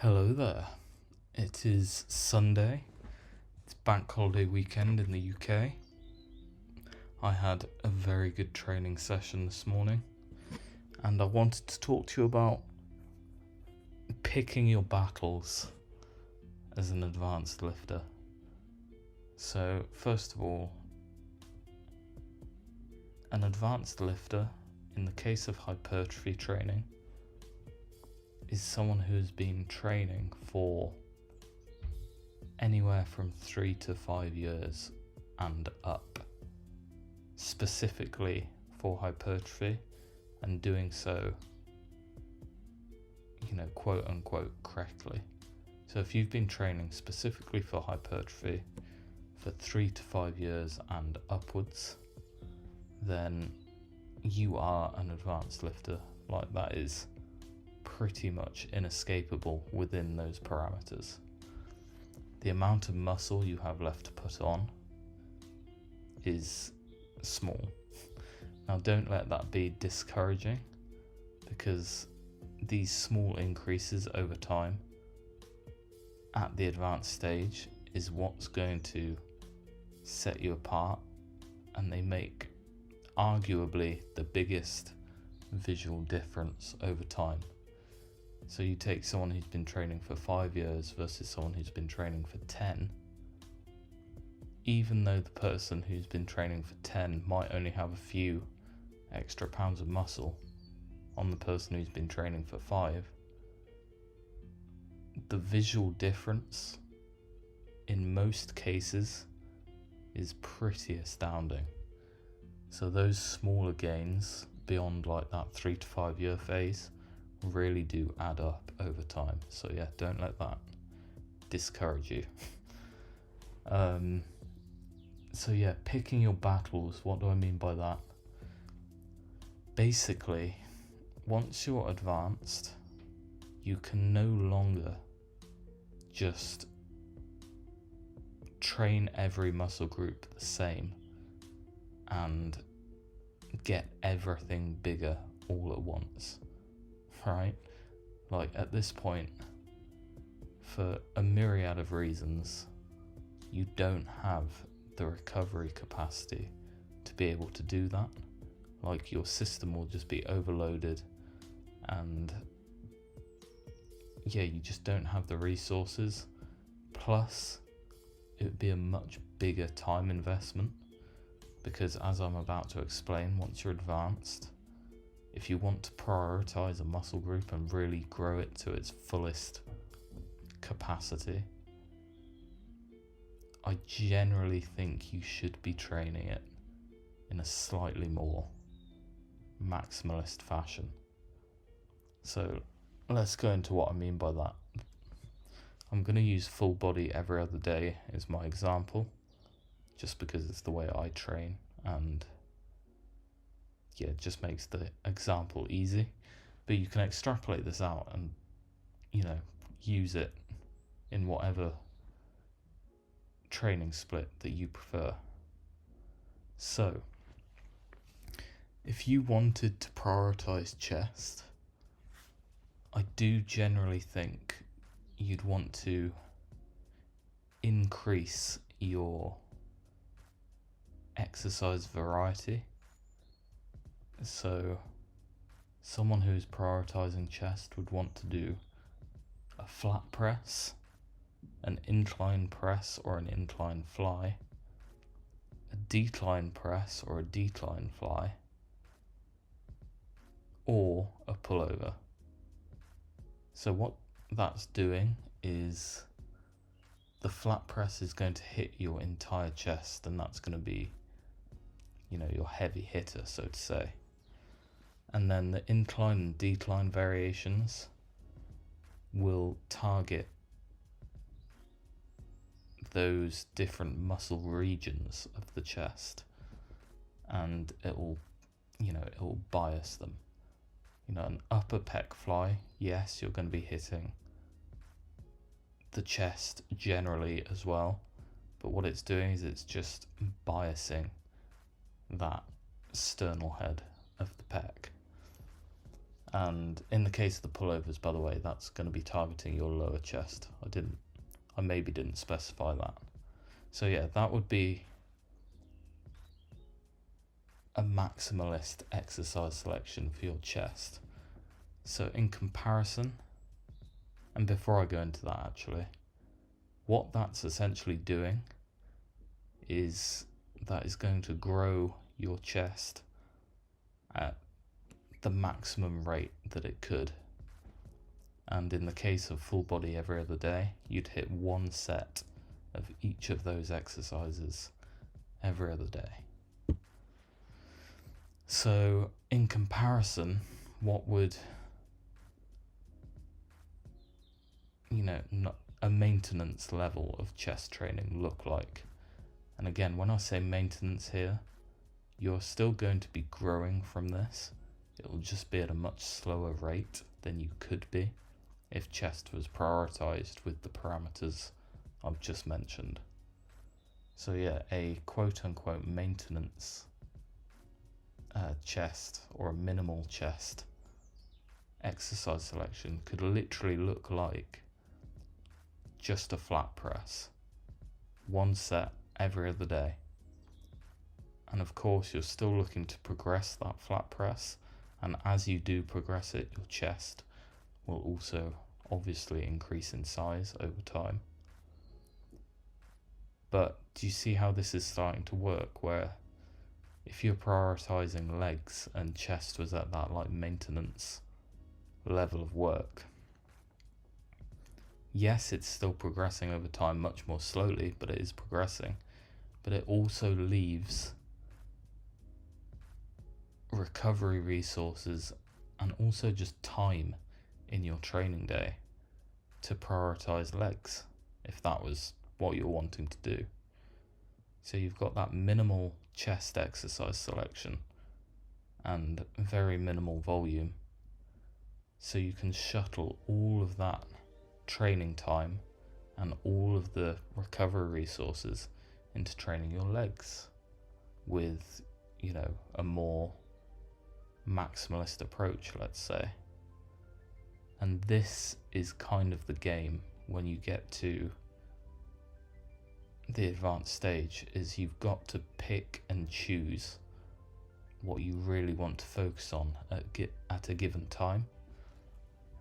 Hello there. It is Sunday. It's bank holiday weekend in the UK. I had a very good training session this morning, and I wanted to talk to you about picking your battles as an advanced lifter. So, first of all, an advanced lifter, in the case of hypertrophy training, is someone who has been training for anywhere from 3 to 5 years and up, specifically for hypertrophy, and doing so, quote unquote, correctly. So if you've been training specifically for hypertrophy for 3 to 5 years and upwards, then you are an advanced lifter. Like, that is pretty much inescapable within those parameters. The amount of muscle you have left to put on is small. Now, don't let that be discouraging, because these small increases over time at the advanced stage is what's going to set you apart, and they make arguably the biggest visual difference over time. So you take someone who's been training for 5 years versus someone who's been training for 10. Even though the person who's been training for 10 might only have a few extra pounds of muscle on the person who's been training for 5, the visual difference in most cases is pretty astounding. So those smaller gains beyond like that 3 to 5 year phase really do add up over time. So yeah, don't let that discourage you. So yeah, picking your battles, what do I mean by that? Basically, once you're advanced, you can no longer just train every muscle group the same and get everything bigger all at once, right? Like, at this point, for a myriad of reasons, you don't have the recovery capacity to be able to do that. Like, your system will just be overloaded, and yeah, you just don't have the resources. Plus, it would be a much bigger time investment, because as I'm about to explain, once you're advanced, if you want to prioritize a muscle group and really grow it to its fullest capacity, I generally think you should be training it in a slightly more maximalist fashion. So let's go into what I mean by that. I'm going to use full body every other day as my example, just because it's the way I train, and yeah, it just makes the example easy. But you can extrapolate this out and, use it in whatever training split that you prefer. So, if you wanted to prioritize chest, I do generally think you'd want to increase your exercise variety. So, someone who's prioritizing chest would want to do a flat press, an incline press or an incline fly, a decline press or a decline fly, or a pullover. So what that's doing is the flat press is going to hit your entire chest, and that's going to be, your heavy hitter, so to say. And then the incline and decline variations will target those different muscle regions of the chest, and it will bias them. An upper pec fly, yes, you're going to be hitting the chest generally as well, but what it's doing is it's just biasing that sternal head of the pec. And in the case of the pullovers, by the way, that's going to be targeting your lower chest. I maybe didn't specify that. So yeah, that would be a maximalist exercise selection for your chest. So in comparison, and before I go into that actually, what that's essentially doing is that is going to grow your chest at the maximum rate that it could. And in the case of full body every other day, you'd hit one set of each of those exercises every other day. So in comparison, what would, a maintenance level of chest training look like? And again, when I say maintenance here, you're still going to be growing from this. It'll just be at a much slower rate than you could be if chest was prioritized with the parameters I've just mentioned. So yeah, a quote-unquote maintenance chest or a minimal chest exercise selection could literally look like just a flat press, one set every other day. And of course you're still looking to progress that flat press, and as you do progress it, your chest will also obviously increase in size over time. But do you see how this is starting to work, where if you're prioritizing legs and chest was at that like maintenance level of work, yes, it's still progressing over time much more slowly, but it is progressing. But it also leaves recovery resources and also just time in your training day to prioritize legs, if that was what you're wanting to do. So you've got that minimal chest exercise selection and very minimal volume, so you can shuttle all of that training time and all of the recovery resources into training your legs with, a more maximalist approach, let's say. And this is kind of the game when you get to the advanced stage, is you've got to pick and choose what you really want to focus on at a given time.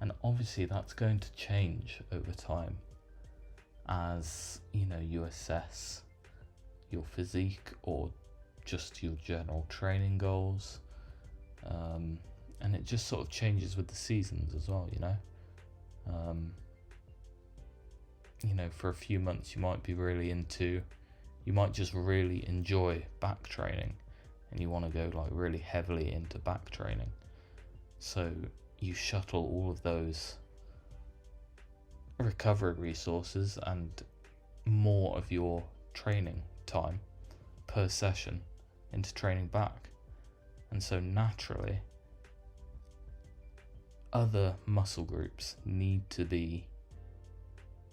And obviously that's going to change over time as you assess your physique or just your general training goals, and it just sort of changes with the seasons as well. For a few months you might just really enjoy back training and you want to go like really heavily into back training, so you shuttle all of those recovery resources and more of your training time per session into training back. And so naturally other muscle groups need to be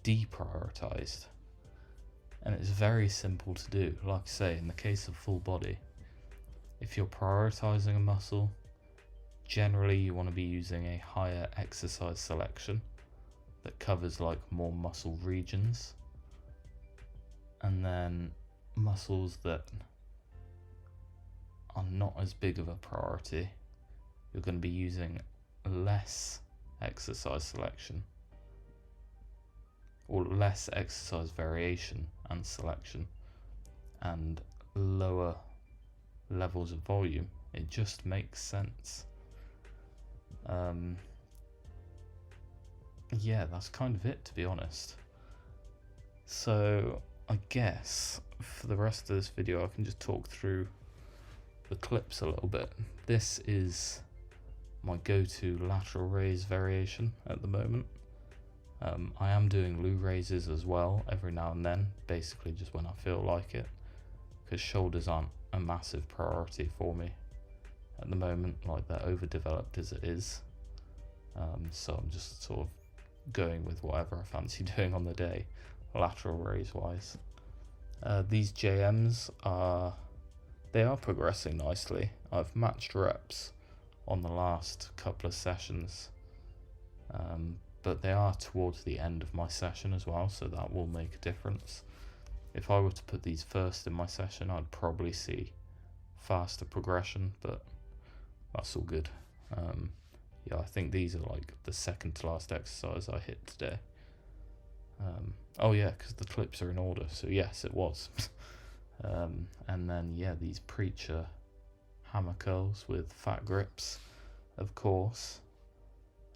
deprioritized, and it's very simple to do. Like I say, in the case of full body, if you're prioritizing a muscle, generally you want to be using a higher exercise selection that covers like more muscle regions, and then muscles that are not as big of a priority, you're going to be using less exercise selection or less exercise variation and selection and lower levels of volume. It just makes sense. Yeah, that's kind of it, to be honest. So I guess for the rest of this video I can just talk through the clips a little bit. This is my go-to lateral raise variation at the moment. I am doing Lou raises as well every now and then, basically just when I feel like it, because shoulders aren't a massive priority for me at the moment, like they're overdeveloped as it is. So I'm just sort of going with whatever I fancy doing on the day, lateral raise wise. These JMs are progressing nicely. I've matched reps on the last couple of sessions, but they are towards the end of my session as well, so that will make a difference. If I were to put these first in my session, I'd probably see faster progression, but that's all good. Yeah, I think these are like the second to last exercise I hit today. Oh yeah, because the clips are in order, so yes, it was. And then yeah, these Preacher hammer curls with fat grips, of course.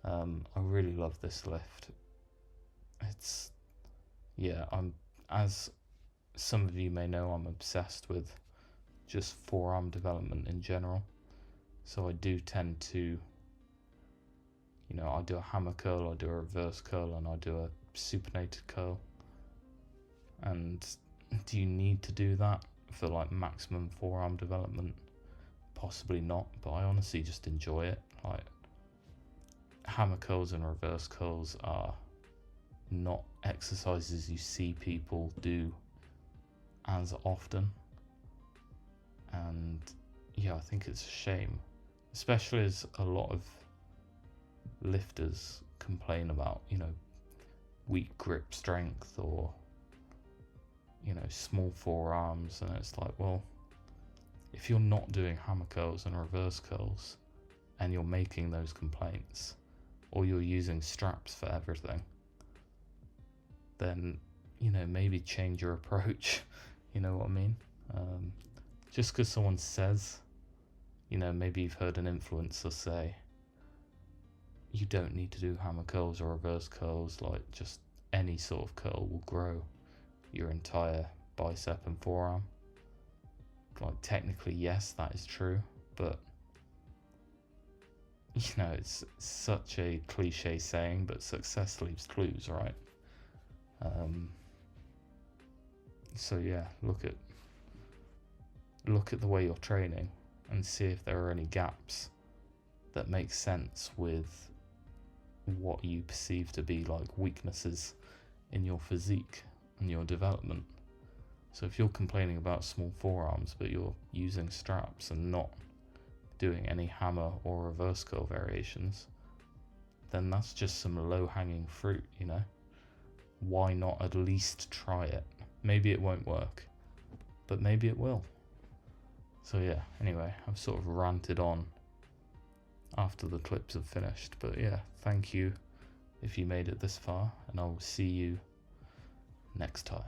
I really love this lift. It's, yeah, as some of you may know, I'm obsessed with just forearm development in general. So I do tend to, I do a hammer curl, I do a reverse curl, and I do a supinated curl. And do you need to do that for like maximum forearm development? Possibly not, but I honestly just enjoy it. Like, hammer curls and reverse curls are not exercises you see people do as often, and yeah, I think it's a shame, especially as a lot of lifters complain about, weak grip strength or, small forearms, and it's like, well, if you're not doing hammer curls and reverse curls and you're making those complaints, or you're using straps for everything, then, maybe change your approach. You know what I mean? Just because someone says, maybe you've heard an influencer say, you don't need to do hammer curls or reverse curls, like just any sort of curl will grow your entire bicep and forearm. Like, technically, yes, that is true, but it's such a cliche saying, but success leaves clues, right? So yeah, look at the way you're training and see if there are any gaps that make sense with what you perceive to be like weaknesses in your physique and your development. So if you're complaining about small forearms but you're using straps and not doing any hammer or reverse curl variations, then that's just some low-hanging fruit, Why not at least try it? Maybe it won't work, but maybe it will. So yeah, anyway, I've sort of ranted on after the clips have finished, but yeah, thank you if you made it this far, and I will see you next time.